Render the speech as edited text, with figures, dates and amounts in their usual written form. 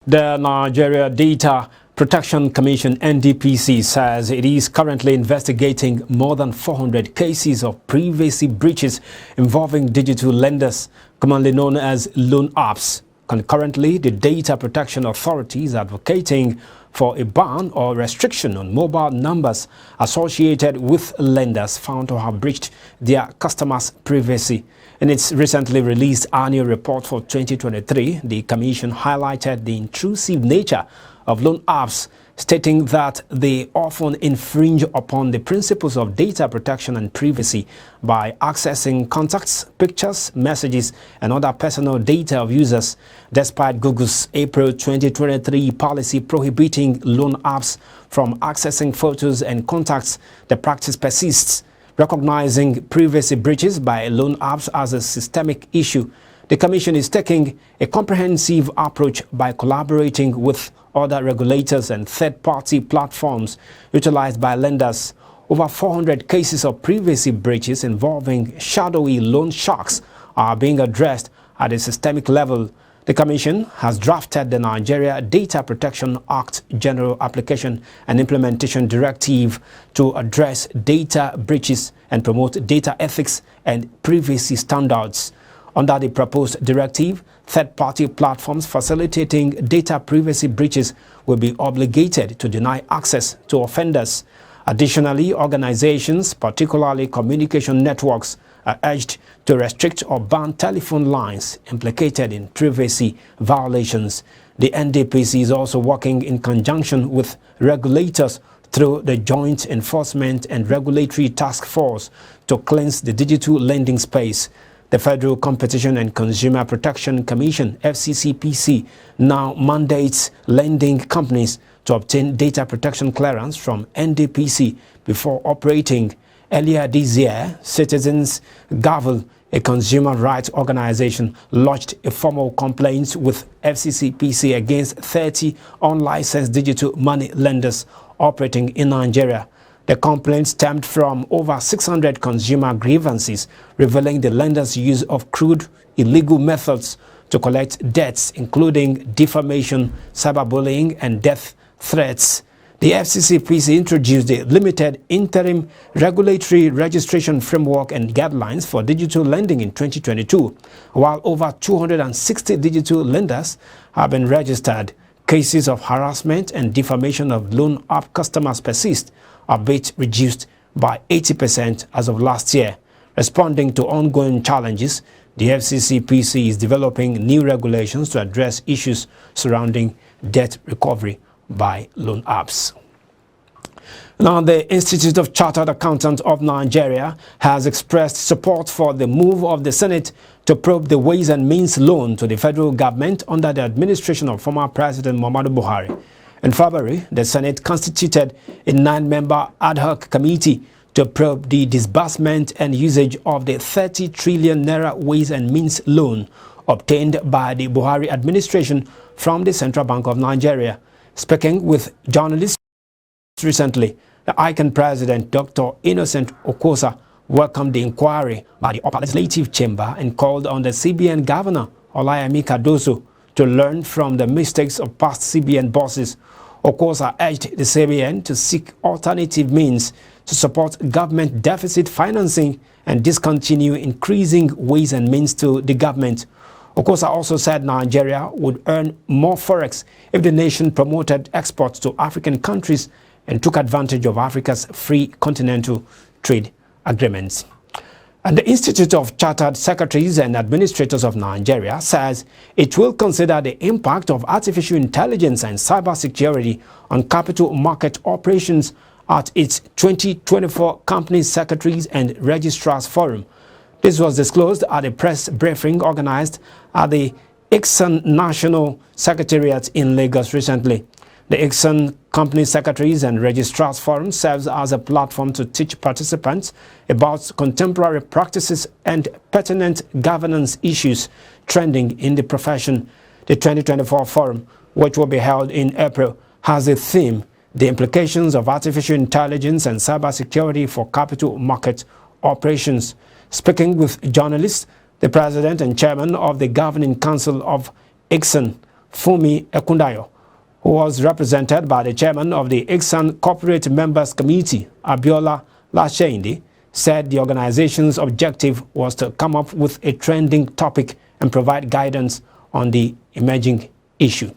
The Nigeria Data Protection Commission (NDPC) says it is currently investigating more than 400 cases of privacy breaches involving digital lenders, commonly known as loan apps. Concurrently, the Data Protection Authority is advocating for a ban or restriction on mobile numbers associated with lenders found to have breached their customers' privacy. In its recently released annual report for 2023, the Commission highlighted the intrusive nature of loan apps, stating that they often infringe upon the principles of data protection and privacy by accessing contacts, pictures, messages, and other personal data of users. Despite Google's April 2023 policy prohibiting loan apps from accessing photos and contacts, the practice persists. Recognizing privacy breaches by loan apps as a systemic issue, the Commission is taking a comprehensive approach by collaborating with other regulators and third-party platforms utilized by lenders. Over 400 cases of privacy breaches involving shadowy loan sharks are being addressed at a systemic level. The Commission has drafted the Nigeria Data Protection Act General Application and Implementation Directive to address data breaches and promote data ethics and privacy standards. Under the proposed directive, third-party platforms facilitating data privacy breaches will be obligated to deny access to offenders. Additionally, organizations, particularly communication networks, are urged to restrict or ban telephone lines implicated in privacy violations. The NDPC is also working in conjunction with regulators through the Joint Enforcement and Regulatory Task Force to cleanse the digital lending space. The Federal Competition and Consumer Protection Commission (FCCPC) now mandates lending companies to obtain data protection clearance from NDPC before operating. Earlier this year, Citizens Gavel, a consumer rights organization, lodged a formal complaint with FCCPC against 30 unlicensed digital money lenders operating in Nigeria. The complaint stemmed from over 600 consumer grievances revealing the lenders' use of crude, illegal methods to collect debts, including defamation, cyberbullying, and death threats. The FCCPC introduced a limited interim regulatory registration framework and guidelines for digital lending in 2022, while over 260 digital lenders have been registered. Cases of harassment and defamation of loan app customers persist, albeit reduced by 80% as of last year. Responding to ongoing challenges, the FCCPC is developing new regulations to address issues surrounding debt recovery by loan apps. Now, the Institute of Chartered Accountants of Nigeria has expressed support for the move of the Senate to probe the Ways and Means loan to the federal government under the administration of former President Muhammadu Buhari. In February, the Senate constituted a 9-member ad hoc committee to probe the disbursement and usage of the 30 trillion naira Ways and Means loan obtained by the Buhari administration from the Central Bank of Nigeria. Speaking with journalists recently, the ICANN president, Dr. Innocent Okosa, welcomed the inquiry by the upper legislative chamber and called on the CBN governor, Olayemi Cardoso, to learn from the mistakes of past CBN bosses. Okosa urged the CBN to seek alternative means to support government deficit financing and discontinue increasing Ways and Means to the government. Okosa also said Nigeria would earn more forex if the nation promoted exports to African countries and took advantage of Africa's free continental trade agreements. And the Institute of Chartered Secretaries and Administrators of Nigeria says it will consider the impact of artificial intelligence and cybersecurity on capital market operations at its 2024 Company Secretaries and Registrars Forum. This was disclosed at a press briefing organized at the ICSAN National Secretariat in Lagos recently. The ICSAN Company Secretaries and Registrars Forum serves as a platform to teach participants about contemporary practices and pertinent governance issues trending in the profession. The 2024 forum, which will be held in April, has a theme: the implications of artificial intelligence and cybersecurity for capital market operations. Speaking with journalists, the president and chairman of the Governing Council of ICSAN, Fumi Ekundayo, who was represented by the chairman of the ICSAN Corporate Members Committee, Abiola Lasheindi, said the organization's objective was to come up with a trending topic and provide guidance on the emerging issue.